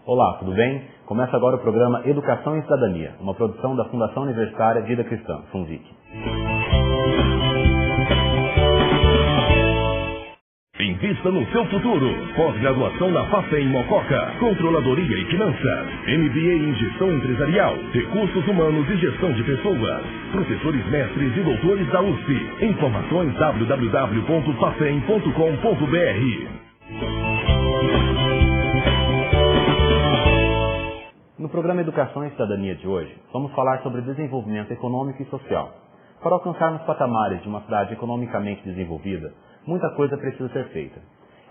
Olá, tudo bem? Começa agora o programa Educação e Cidadania, uma produção da Fundação Universitária Vida Cristã, FUNVIC. Invista no seu futuro. Pós-graduação na FACEM Mococa. Controladoria e Finanças. MBA em Gestão Empresarial. Recursos Humanos e Gestão de Pessoas. Professores mestres e doutores da USP. Informações www.facem.com.br. No programa Educação e Cidadania de hoje, vamos falar sobre desenvolvimento econômico e social. Para alcançarmos patamares de uma cidade economicamente desenvolvida, muita coisa precisa ser feita.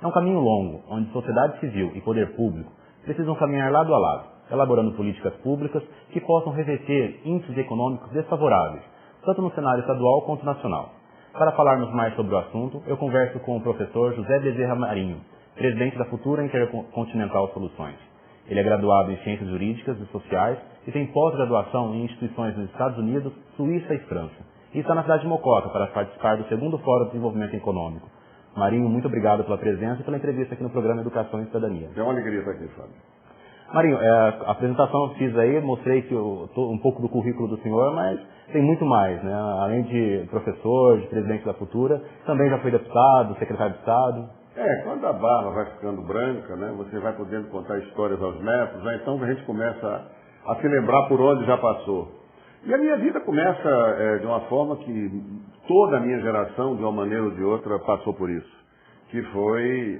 É um caminho longo, onde sociedade civil e poder público precisam caminhar lado a lado, elaborando políticas públicas que possam reverter índices econômicos desfavoráveis, tanto no cenário estadual quanto nacional. Para falarmos mais sobre o assunto, eu converso com o professor José Bezerra Marinho, presidente da Futura Intercontinental Soluções. Ele é graduado em Ciências Jurídicas e Sociais e tem pós-graduação em instituições dos Estados Unidos, Suíça e França. E está na cidade de Mococa para participar do segundo Fórum de Desenvolvimento Econômico. Marinho, muito obrigado pela presença e pela entrevista aqui no programa Educação e Cidadania. É uma alegria estar aqui, Fábio. Marinho, a apresentação que fiz aí, mostrei que um pouco do currículo do senhor, mas tem muito mais, né? Além de professor, de presidente da Futura, também já foi deputado, secretário de Estado. Quando a barba vai ficando branca, né, você vai podendo contar histórias aos netos, né, então a gente começa a se lembrar por onde já passou. E a minha vida começa de uma forma que toda a minha geração, de uma maneira ou de outra, passou por isso. Que foi...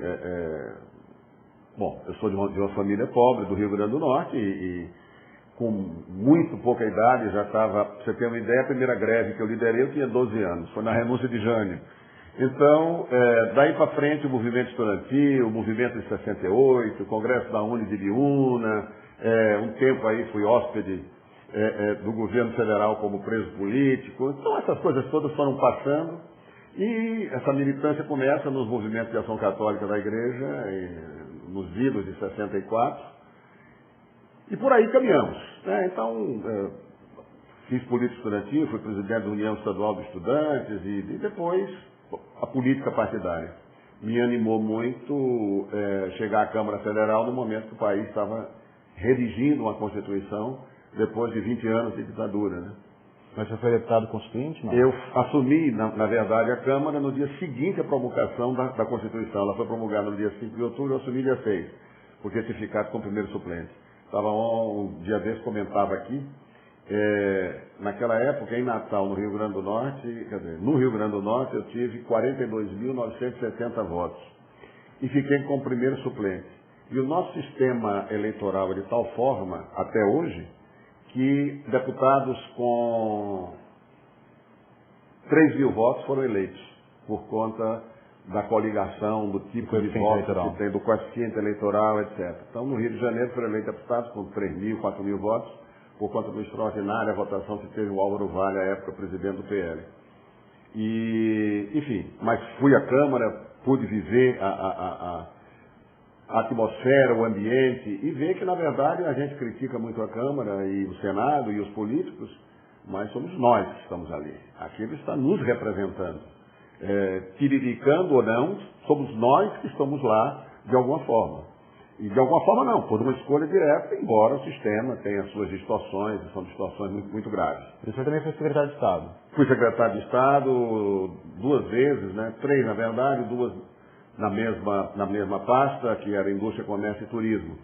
Bom, eu sou de uma família pobre do Rio Grande do Norte e com muito pouca idade já estava... Pra você ter uma ideia, a primeira greve que eu liderei eu tinha 12 anos, foi na renúncia de Jânio. Então, daí para frente, o movimento estudantil, o movimento de 68, o Congresso da Uni de Biúna, um tempo aí fui hóspede do governo federal como preso político. Então, essas coisas todas foram passando e essa militância começa nos movimentos de ação católica da igreja, nos idos de 64, e por aí caminhamos, né? Então, fiz política estudantil, fui presidente da União Estadual dos Estudantes e depois... A política partidária me animou muito chegar à Câmara Federal no momento que o país estava redigindo uma Constituição depois de 20 anos de ditadura, né? Mas você foi deputado constituinte, não? Eu assumi, na verdade, a Câmara no dia seguinte à promulgação da Constituição. Ela foi promulgada no dia 5 de outubro, eu assumi dia 6, porque tinha ficado como primeiro suplente. Estava um dia desses, comentava aqui, naquela época, em Natal, no Rio Grande do Norte, no Rio Grande do Norte, eu tive 42.970 votos. E fiquei como primeiro suplente. E o nosso sistema eleitoral é de tal forma, até hoje, que deputados com 3.000 votos foram eleitos, por conta da coligação, do tipo de voto que tem, do coeficiente eleitoral, etc. Então, no Rio de Janeiro, foram eleitos deputados com 3.000, 4.000 votos, por conta do extraordinária votação que teve o Álvaro Vale, à época presidente do PL. E, enfim, mas fui à Câmara, pude viver a atmosfera, o ambiente, e ver que, na verdade, a gente critica muito a Câmara e o Senado e os políticos, mas somos nós que estamos ali. Aquilo está nos representando. Tiriricando ou não, somos nós que estamos lá de alguma forma. E de alguma forma não, por uma escolha direta, embora o sistema tenha as suas distorções, e são distorções muito, muito graves. E você também foi secretário de Estado? Fui secretário de Estado 2 vezes, né? 3 na verdade, 2 na mesma pasta, que era Indústria, Comércio e Turismo.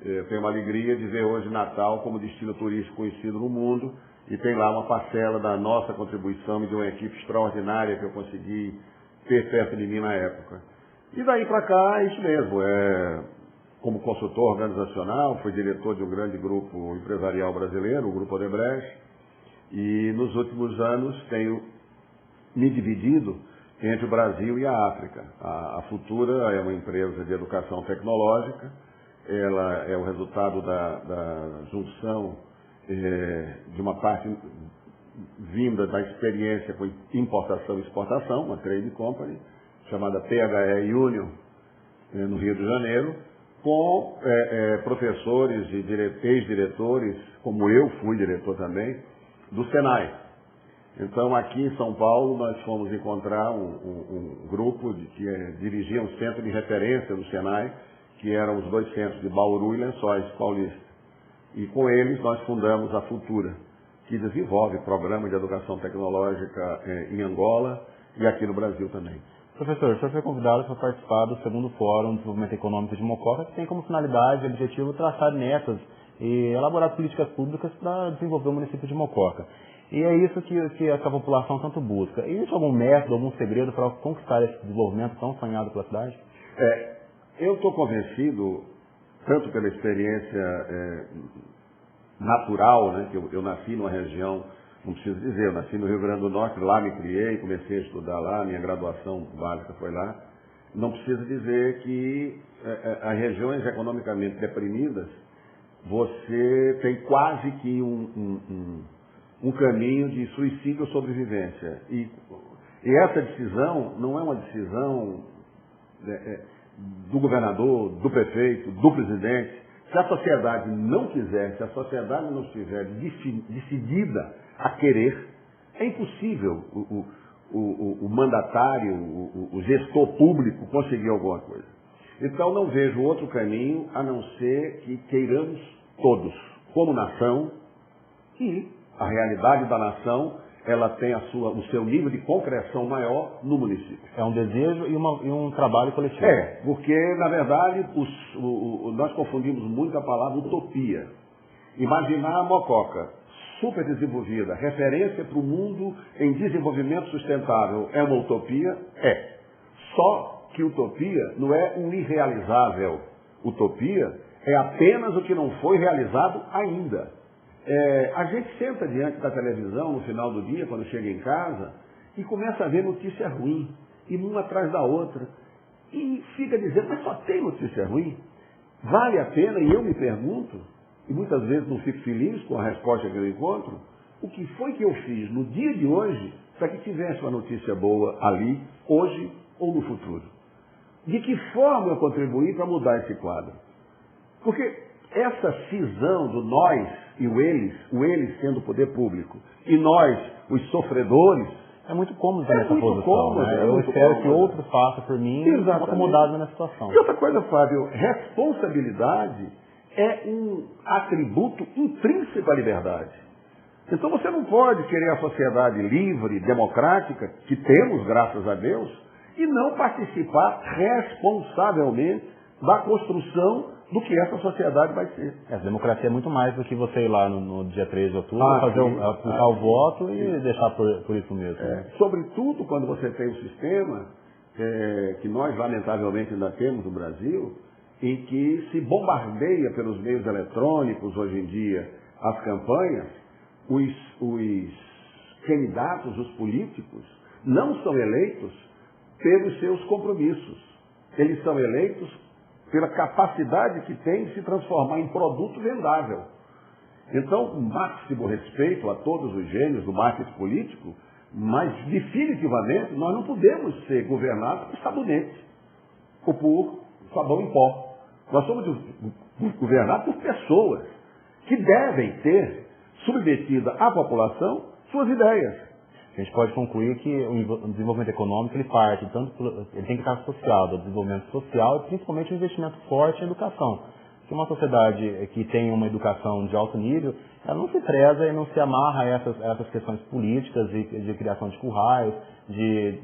Eu tenho uma alegria de ver hoje Natal como destino turístico conhecido no mundo, e tem lá uma parcela da nossa contribuição e de uma equipe extraordinária que eu consegui ter perto de mim na época. E daí para cá é isso mesmo, como consultor organizacional, fui diretor de um grande grupo empresarial brasileiro, o Grupo Odebrecht, e nos últimos anos tenho me dividido entre o Brasil e a África. A Futura é uma empresa de educação tecnológica, ela é o resultado da junção de uma parte vinda da experiência com importação e exportação, uma trade company, chamada PHE Union, no Rio de Janeiro, com professores e ex-diretores, como eu fui diretor também, do Senai. Então, aqui em São Paulo, nós fomos encontrar um grupo que dirigia um centro de referência do Senai, que eram os 2 centros de Bauru e Lençóis Paulista. E com eles nós fundamos a Futura, que desenvolve programa de educação tecnológica em Angola e aqui no Brasil também. Professor, o senhor foi convidado para participar do 2º Fórum de Desenvolvimento Econômico de Mococa, que tem como finalidade e objetivo traçar metas e elaborar políticas públicas para desenvolver o município de Mococa. E é isso que a população tanto busca. Existe algum método, algum segredo para conquistar esse desenvolvimento tão sonhado pela cidade? Eu estou convencido, tanto pela experiência natural, né, que eu nasci numa região, não preciso dizer, eu nasci no Rio Grande do Norte, lá me criei, comecei a estudar lá, minha graduação básica foi lá. Não preciso dizer que as regiões economicamente deprimidas, você tem quase que um caminho de suicídio ou sobrevivência. E essa decisão não é uma decisão do governador, do prefeito, do presidente. Se a sociedade não quiser, se a sociedade não estiver decidida a querer, é impossível o mandatário, o gestor público conseguir alguma coisa. Então não vejo outro caminho a não ser que queiramos todos, como nação, e a realidade da nação, ela tem o seu nível de concreção maior no município. É um desejo e um trabalho coletivo. Porque, na verdade, nós confundimos muito a palavra utopia. Imaginar a Mococa super desenvolvida, referência para o mundo em desenvolvimento sustentável, é uma utopia? Só que utopia não é um irrealizável. Utopia é apenas o que não foi realizado ainda. A gente senta diante da televisão no final do dia, quando chega em casa, e começa a ver notícia ruim, e uma atrás da outra, e fica dizendo, mas só tem notícia ruim? Vale a pena? E eu me pergunto, e muitas vezes não fico feliz com a resposta que eu encontro, o que foi que eu fiz no dia de hoje para que tivesse uma notícia boa ali, hoje ou no futuro? De que forma eu contribuí para mudar esse quadro? Porque essa cisão do nós e o eles sendo o poder público, e nós, os sofredores, é muito cômodo nessa posição. Eu espero que outro faça por mim, acomodado na situação. E outra coisa, Fábio, responsabilidade é um atributo intrínseco à liberdade. Então você não pode querer a sociedade livre, democrática, que temos, graças a Deus, e não participar responsavelmente da construção do que essa sociedade vai ser. A democracia é muito mais do que você ir lá no dia 3 de outubro, aplicar o voto e deixar por isso mesmo. Sobretudo quando você tem um sistema que nós lamentavelmente ainda temos no Brasil, em que se bombardeia pelos meios eletrônicos hoje em dia as campanhas, os candidatos, os políticos, não são eleitos pelos seus compromissos. Eles são eleitos pela capacidade que tem de se transformar em produto vendável. Então, máximo respeito a todos os gênios do marketing político, mas definitivamente nós não podemos ser governados por sabonete ou por sabão em pó. Nós somos governados por pessoas que devem ter submetida à população suas ideias. A gente pode concluir que o desenvolvimento econômico ele tem que estar associado ao desenvolvimento social e principalmente ao investimento forte em educação. Se uma sociedade que tem uma educação de alto nível, ela não se preza e não se amarra a essas questões políticas de criação de currais, de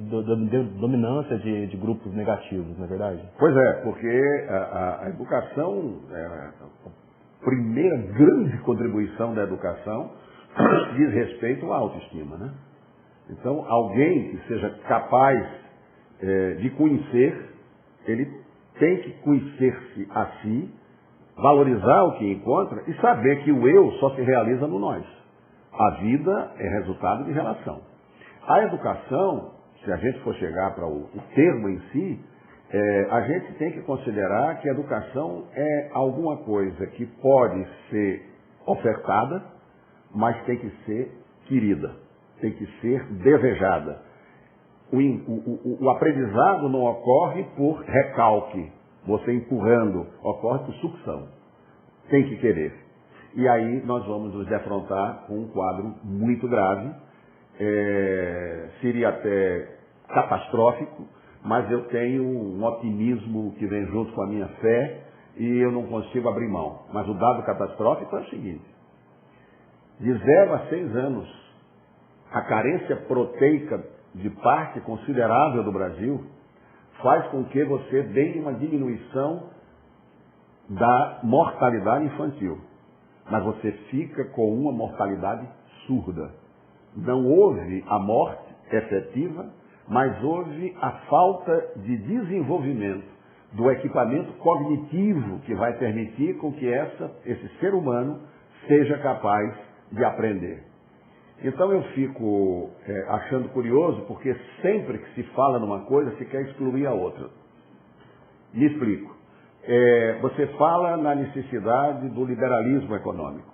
dominância de grupos negativos, não é verdade? Pois é, porque a educação, a primeira grande contribuição da educação diz respeito à autoestima, né? Então, alguém que seja capaz de conhecer, ele tem que conhecer-se a si, valorizar o que encontra e saber que o eu só se realiza no nós. A vida é resultado de relação. A educação, se a gente for chegar para o termo em si, a gente tem que considerar que a educação é alguma coisa que pode ser ofertada, mas tem que ser querida, tem que ser desejada. O aprendizado não ocorre por recalque, você empurrando, ocorre por sucção. Tem que querer. E aí nós vamos nos defrontar com um quadro muito grave, seria até catastrófico, mas eu tenho um otimismo que vem junto com a minha fé e eu não consigo abrir mão. Mas o dado catastrófico é o seguinte: de 0 a 6 anos, a carência proteica de parte considerável do Brasil faz com que você tenha uma diminuição da mortalidade infantil. Mas você fica com uma mortalidade surda. Não houve a morte efetiva, mas houve a falta de desenvolvimento do equipamento cognitivo que vai permitir com que esse ser humano seja capaz de aprender. Então eu fico achando curioso, porque sempre que se fala numa coisa, se quer excluir a outra. Me explico. Você fala na necessidade do liberalismo econômico.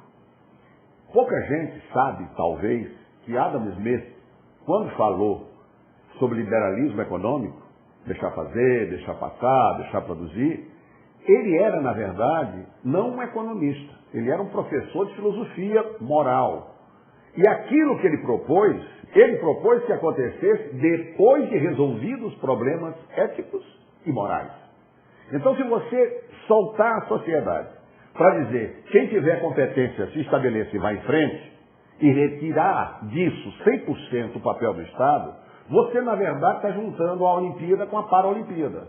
Pouca gente sabe, talvez, que Adam Smith, quando falou sobre liberalismo econômico, deixar fazer, deixar passar, deixar produzir, ele era, na verdade, não um economista. Ele era um professor de filosofia moral. E aquilo que ele propôs que acontecesse depois de resolvidos os problemas éticos e morais. Então, se você soltar a sociedade para dizer quem tiver competência se estabeleça e vai em frente, e retirar disso 100% o papel do Estado, você, na verdade, está juntando a Olimpíada com a Paralimpíada.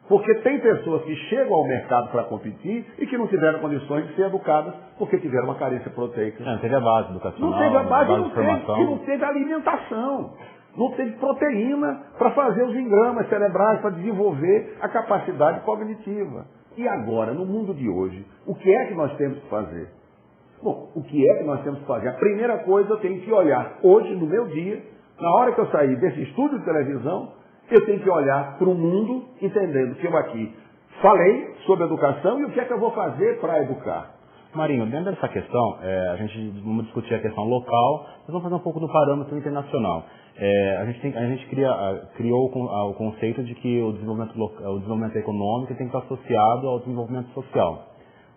Porque tem pessoas que chegam ao mercado para competir e que não tiveram condições de ser educadas porque tiveram uma carência proteica. Não teve a base educacional, não teve a base de formação. E não teve alimentação. Não teve proteína para fazer os engramas cerebrais, para desenvolver a capacidade cognitiva. E agora, no mundo de hoje, o que é que nós temos que fazer? Bom, o que é que nós temos que fazer? A primeira coisa, eu tenho que olhar hoje, no meu dia, na hora que eu sair desse estúdio de televisão, eu tenho que olhar para o mundo, entendendo que eu aqui falei sobre educação e o que é que eu vou fazer para educar. Marinho, dentro dessa questão, a gente vamos discutir a questão local, mas vamos fazer um pouco do parâmetro internacional. A gente criou o conceito de que o desenvolvimento econômico tem que estar associado ao desenvolvimento social.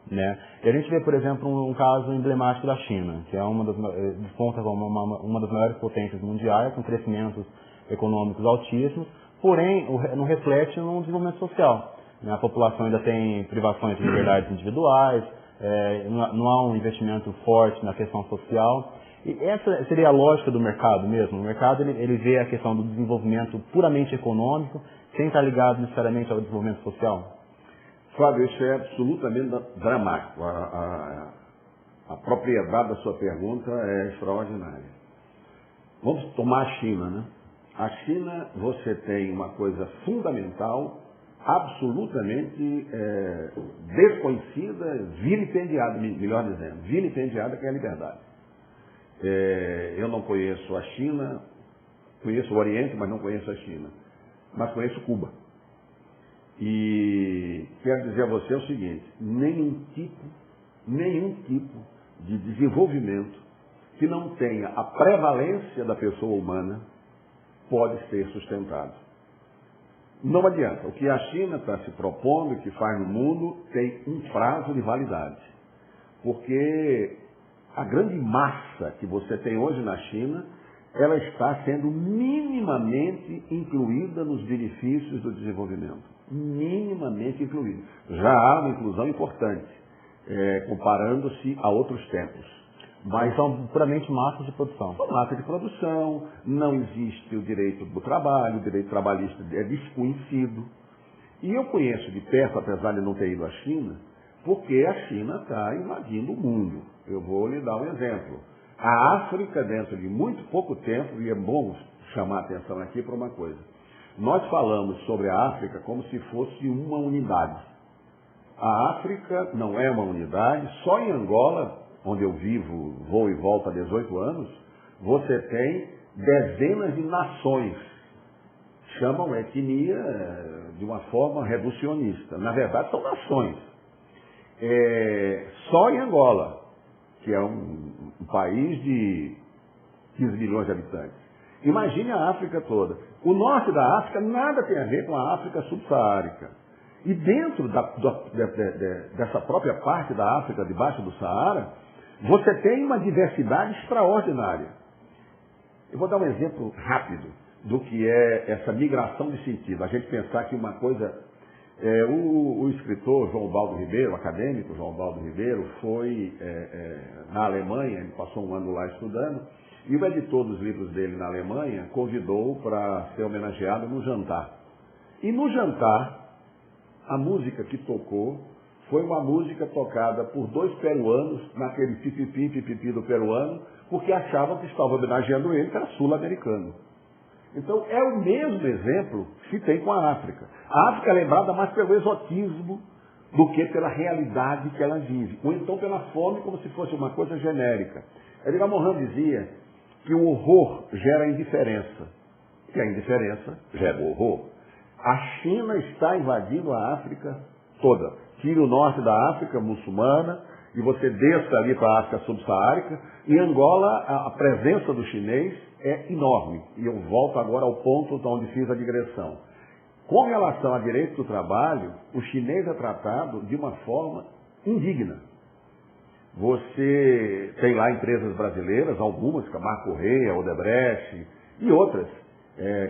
Né? E a gente vê, por exemplo, um caso emblemático da China, que é desponta como uma das maiores potências mundiais, com crescimentos econômicos altíssimos, porém não reflete no desenvolvimento social. Né? A população ainda tem privações de liberdades individuais, não há um investimento forte na questão social. E essa seria a lógica do mercado mesmo. O mercado ele vê a questão do desenvolvimento puramente econômico, sem estar ligado necessariamente ao desenvolvimento social. Fábio, isso é absolutamente dramático. A propriedade da sua pergunta é extraordinária. Vamos tomar a China, né? A China, você tem uma coisa fundamental, absolutamente desconhecida, vilipendiada, melhor dizendo, vilipendiada, que é a liberdade. Eu não conheço a China, conheço o Oriente, mas não conheço a China. Mas conheço Cuba. E quero dizer a você o seguinte: nenhum tipo de desenvolvimento que não tenha a prevalência da pessoa humana pode ser sustentado. Não adianta. O que a China está se propondo e que faz no mundo tem um prazo de validade. Porque a grande massa que você tem hoje na China, ela está sendo minimamente incluída nos benefícios do desenvolvimento. Minimamente incluída. Já há uma inclusão importante, comparando-se a outros tempos. Mas são puramente massas de produção. São massas de produção, não existe o direito do trabalho, o direito trabalhista é desconhecido. E eu conheço de perto, apesar de não ter ido à China, porque a China está invadindo o mundo. Eu vou lhe dar um exemplo. A África, dentro de muito pouco tempo, e é bom chamar a atenção aqui para uma coisa. Nós falamos sobre a África como se fosse uma unidade. A África não é uma unidade, só em Angola, onde eu vivo, vou e volto há 18 anos, você tem dezenas de nações. Chamam etnia de uma forma reducionista. Na verdade, são nações. Só em Angola, que é um país de 15 milhões de habitantes. Imagine a África toda. O norte da África nada tem a ver com a África subsaárica. E dentro dessa própria parte da África, debaixo do Saara, você tem uma diversidade extraordinária. Eu vou dar um exemplo rápido. do que é essa migração de sentido. A gente pensar que uma coisa... o escritor João Baldo Ribeiro, acadêmico João Baldo Ribeiro, foi na Alemanha, ele passou um ano lá estudando, e o editor dos livros dele na Alemanha convidou para ser homenageado no jantar. E no jantar, a música que tocou foi uma música tocada por 2 peruanos, naquele pipipi do peruano, porque achavam que estava homenageando ele, que era sul-americano. Então, é o mesmo exemplo que se tem com a África. A África é lembrada mais pelo exotismo do que pela realidade que ela vive. Ou então pela fome, como se fosse uma coisa genérica. Edgar Morin dizia que o horror gera indiferença. E a indiferença gera o horror. A China está invadindo a África toda. Tire o norte da África muçulmana e você desça ali para a África subsaárica. Em Angola, a presença do chinês é enorme. E eu volto agora ao ponto onde fiz a digressão. Com relação a direito do trabalho, o chinês é tratado de uma forma indigna. Você tem lá empresas brasileiras, algumas, Camargo Correia, Odebrecht e outras,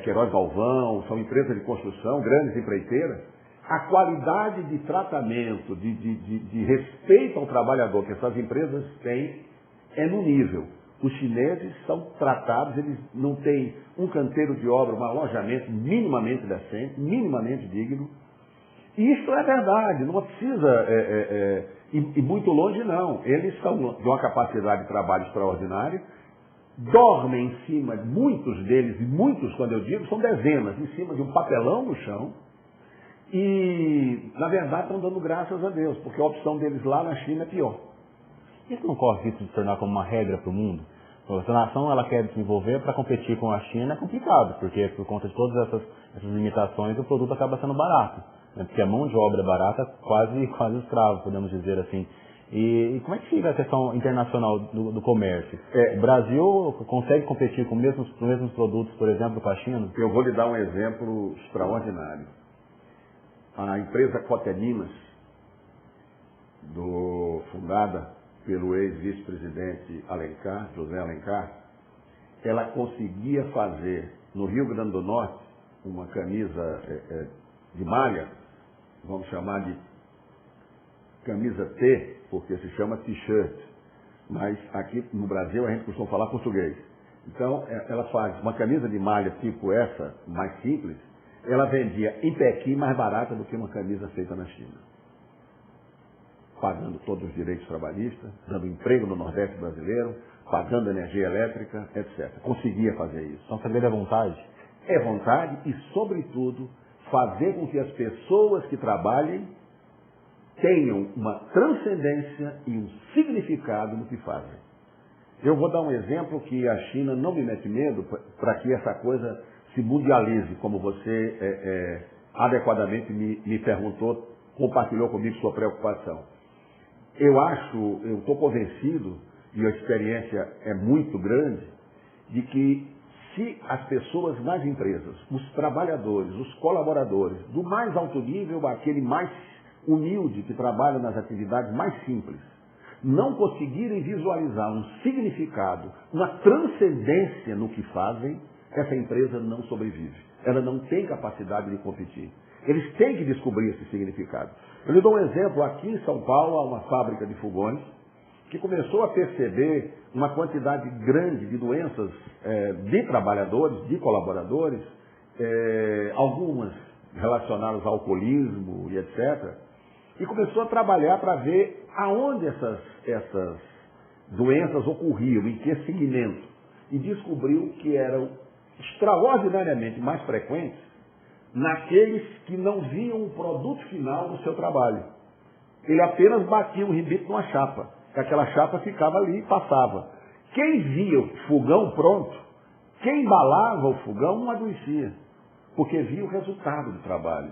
Queiroz Galvão, são empresas de construção, grandes empreiteiras. A qualidade de tratamento, de respeito ao trabalhador que essas empresas têm é no nível. Os chineses são tratados, eles não têm um canteiro de obra, um alojamento minimamente decente, minimamente digno. E isso é verdade, não precisa ir muito longe não. Eles são de uma capacidade de trabalho extraordinária, dormem em cima, muitos deles, e muitos quando eu digo, são dezenas, em cima de um papelão no chão, e na verdade estão dando graças a Deus, porque a opção deles lá na China é pior. Isso não corre risco de se tornar como uma regra para o mundo? Se a nação ela quer desenvolver para competir com a China é complicado, porque por conta de todas essas limitações o produto acaba sendo barato. Né? Porque a mão de obra é barata, quase escravo, podemos dizer assim. E como é que fica a questão internacional do comércio? O Brasil consegue competir com os mesmos produtos, por exemplo, com a China? Eu vou lhe dar um exemplo extraordinário. A empresa Coteminas, fundada pelo ex-vice-presidente Alencar, José Alencar, ela conseguia fazer no Rio Grande do Norte uma camisa de malha, vamos chamar de camisa T, porque se chama t-shirt, mas aqui no Brasil a gente costuma falar português. Então ela faz uma camisa de malha tipo essa, mais simples, ela vendia em Pequim mais barata do que uma camisa feita na China. Pagando todos os direitos trabalhistas, dando emprego no Nordeste brasileiro, pagando energia elétrica, etc. Conseguia fazer isso. Então, saber da vontade? É vontade e, sobretudo, fazer com que as pessoas que trabalhem tenham uma transcendência e um significado no que fazem. Eu vou dar um exemplo que a China não me mete medo para que essa coisa se mundialize, como você adequadamente me perguntou, compartilhou comigo sua preocupação. Eu estou convencido, e a experiência é muito grande, de que se as pessoas nas empresas, os trabalhadores, os colaboradores, do mais alto nível àquele mais humilde que trabalha nas atividades mais simples, não conseguirem visualizar um significado, uma transcendência no que fazem, essa empresa não sobrevive. Ela não tem capacidade de competir. Eles têm que descobrir esse significado. Eu lhe dou um exemplo. Aqui em São Paulo há uma fábrica de fogões que começou a perceber uma quantidade grande de doenças de trabalhadores, de colaboradores, algumas relacionadas ao alcoolismo e etc. E começou a trabalhar para ver aonde essas doenças ocorriam, em que segmento. E descobriu que eram extraordinariamente mais frequentes naqueles que não viam o produto final do seu trabalho. Ele apenas batia o ribito numa chapa, que aquela chapa ficava ali e passava. Quem via o fogão pronto, quem embalava o fogão não adoecia, porque via o resultado do trabalho.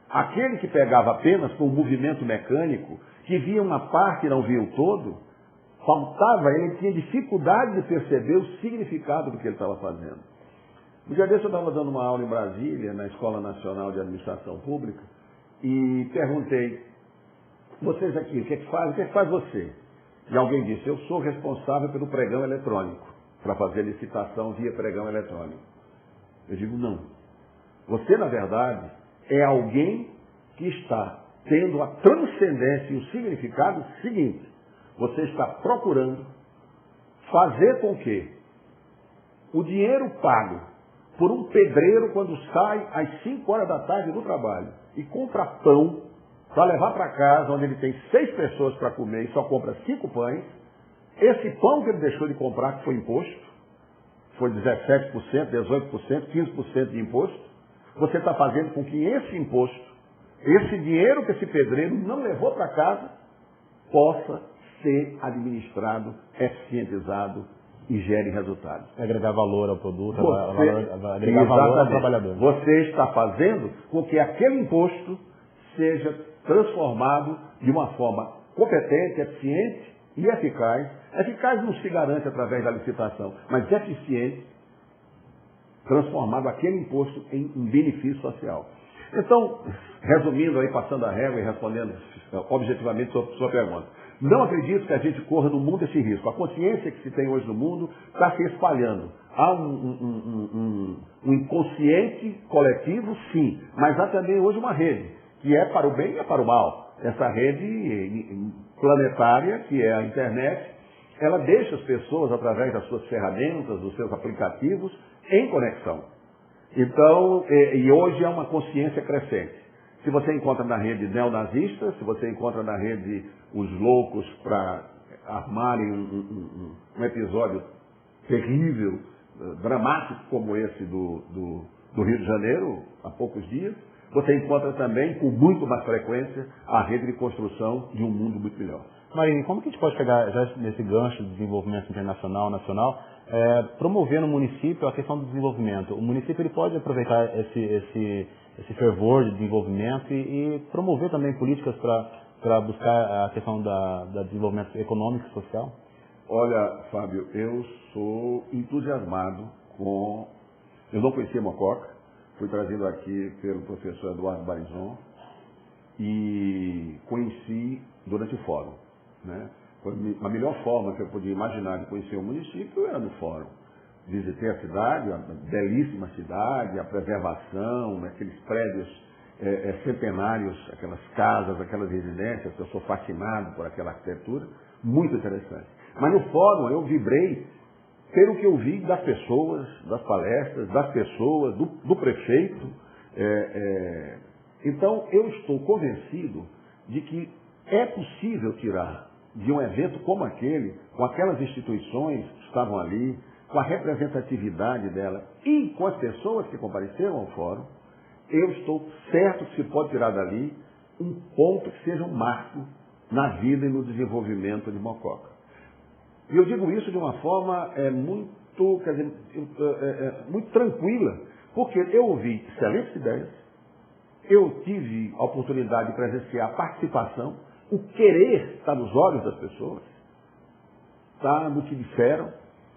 Aquele que pegava apenas com o movimento mecânico, que via uma parte e não via o todo, faltava, ele tinha dificuldade de perceber o significado do que ele estava fazendo. Um dia desse eu estava dando uma aula em Brasília, na Escola Nacional de Administração Pública, e perguntei, vocês aqui, o que é que faz você? E alguém disse, eu sou responsável pelo pregão eletrônico, para fazer licitação via pregão eletrônico. Eu digo, não. Você, na verdade, é alguém que está tendo a transcendência e o significado seguinte. Você está procurando fazer com que o dinheiro pago por um pedreiro quando sai às 5 horas da tarde do trabalho e compra pão para levar para casa, onde ele tem 6 pessoas para comer e só compra 5 pães, esse pão que ele deixou de comprar, que foi imposto, foi 17%, 18%, 15% de imposto, você está fazendo com que esse imposto, esse dinheiro que esse pedreiro não levou para casa, possa ser administrado, eficientizado e gere resultados. Agregar valor ao produto, agregar valor ao trabalhador. Você está fazendo com que aquele imposto seja transformado de uma forma competente, eficiente e eficaz. Eficaz não se garante através da licitação, mas eficiente, transformado aquele imposto em um benefício social. Então, resumindo aí, passando a régua e respondendo objetivamente sobre a sua pergunta, não acredito que a gente corra no mundo esse risco. A consciência que se tem hoje no mundo está se espalhando. Há um inconsciente coletivo, sim, mas há também hoje uma rede, que é para o bem e é para o mal. Essa rede planetária, que é a internet, ela deixa as pessoas, através das suas ferramentas, dos seus aplicativos, em conexão. Então, e hoje é uma consciência crescente. Se você encontra na rede neonazistas, se você encontra na rede os loucos para armarem um episódio terrível, dramático como esse do Rio de Janeiro, há poucos dias, você encontra também, com muito mais frequência, a rede de construção de um mundo muito melhor. Marinho, como que a gente pode pegar já nesse gancho de desenvolvimento internacional, nacional, promover no município a questão do desenvolvimento? O município ele pode aproveitar esse fervor de desenvolvimento e promover também políticas para buscar a questão da desenvolvimento econômico e social? Olha, Fábio, eu sou entusiasmado com... Eu não conhecia Mococa, fui trazido aqui pelo professor Eduardo Barizon e conheci durante o fórum. Né? Foi a melhor forma que eu podia imaginar de conhecer o município era no fórum. Visitei a cidade, a belíssima cidade, a preservação, aqueles prédios centenários, aquelas casas, aquelas residências, eu sou fascinado por aquela arquitetura, muito interessante. Mas no fórum eu vibrei pelo que eu vi das pessoas, das palestras, das pessoas, do prefeito. Então eu estou convencido de que é possível tirar de um evento como aquele, com aquelas instituições que estavam ali, com a representatividade dela e com as pessoas que compareceram ao fórum, eu estou certo que se pode tirar dali um ponto que seja um marco na vida e no desenvolvimento de Mococa. E eu digo isso de uma forma muito tranquila, porque eu ouvi excelentes ideias, eu tive a oportunidade de presenciar a participação, o querer está nos olhos das pessoas, está no que disseram.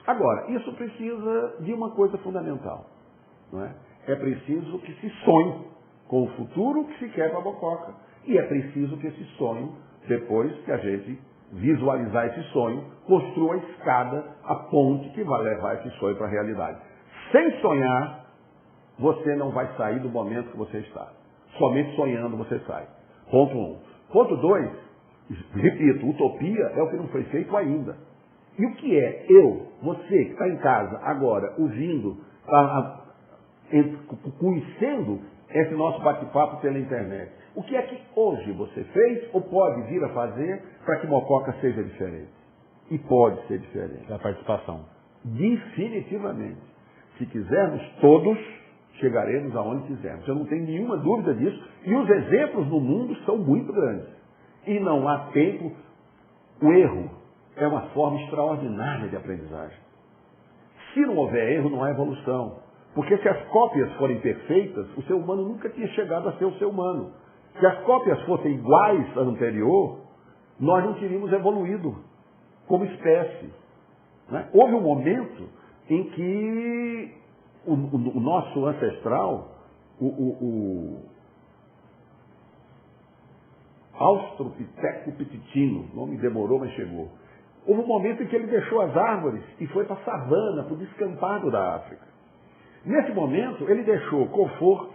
Agora, isso precisa de uma coisa fundamental, não é? É preciso que se sonhe com o futuro que se quer para a Mococa. E é preciso que esse sonho, depois que a gente visualizar esse sonho, construa a escada, a ponte que vai levar esse sonho para a realidade. Sem sonhar, você não vai sair do momento que você está. Somente sonhando você sai. Ponto 1. Ponto 2, repito, utopia é o que não foi feito ainda. E o que é você que está em casa agora, ouvindo, conhecendo esse nosso bate-papo pela internet? O que é que hoje você fez ou pode vir a fazer para que Mococa seja diferente? E pode ser diferente. A participação. Definitivamente. Se quisermos todos, chegaremos aonde quisermos. Eu não tenho nenhuma dúvida disso. E os exemplos no mundo são muito grandes. E não há tempo. O erro é uma forma extraordinária de aprendizagem. Se não houver erro, não há evolução. Porque se as cópias forem perfeitas, o ser humano nunca tinha chegado a ser o ser humano. Se as cópias fossem iguais à anterior, nós não teríamos evoluído como espécie. Né? Houve um momento em que o nosso ancestral, o Australopithecus, o nome demorou, mas chegou. Houve um momento em que ele deixou as árvores e foi para a savana, para o descampado da África. Nesse momento, ele deixou conforto,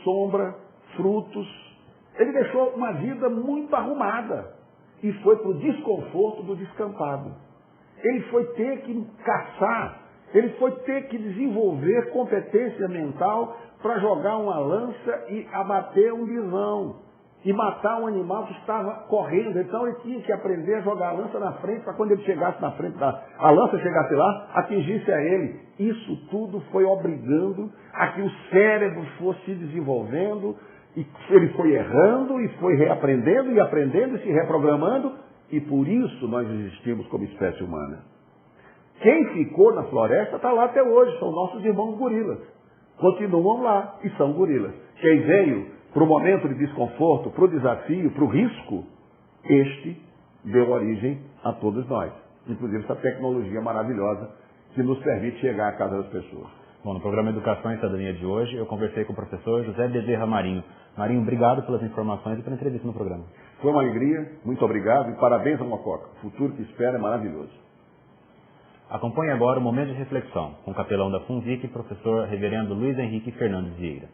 sombra, frutos, ele deixou uma vida muito arrumada e foi para o desconforto do descampado. Ele foi ter que caçar, ele foi ter que desenvolver competência mental para jogar uma lança e abater um bisão e matar um animal que estava correndo. Então ele tinha que aprender a jogar a lança na frente para quando ele chegasse na frente, a lança chegasse lá, atingisse a ele. Isso tudo foi obrigando a que o cérebro fosse se desenvolvendo, e ele foi errando e foi reaprendendo e aprendendo e se reprogramando, e por isso nós existimos como espécie humana. Quem ficou na floresta está lá até hoje, são nossos irmãos gorilas. Continuam lá e são gorilas. Quem veio para o momento de desconforto, para o desafio, para o risco, este deu origem a todos nós. Inclusive essa tecnologia maravilhosa que nos permite chegar à casa das pessoas. Bom, no programa Educação e Cidadania de hoje, eu conversei com o professor José Bezerra Marinho. Marinho, obrigado pelas informações e pela entrevista no programa. Foi uma alegria, muito obrigado e parabéns ao Mococa. O futuro que espera é maravilhoso. Acompanhe agora o Momento de Reflexão, com o capelão da FUNVIC, professor reverendo Luiz Henrique Fernandes Vieira.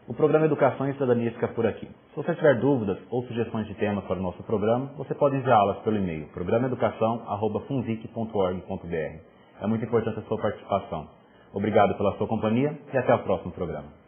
O programa Educação e Cidadania fica por aqui. Se você tiver dúvidas ou sugestões de temas para o nosso programa, você pode enviá-las pelo e-mail programaeducação@funvic.org.br. É muito importante a sua participação. Obrigado pela sua companhia e até o próximo programa.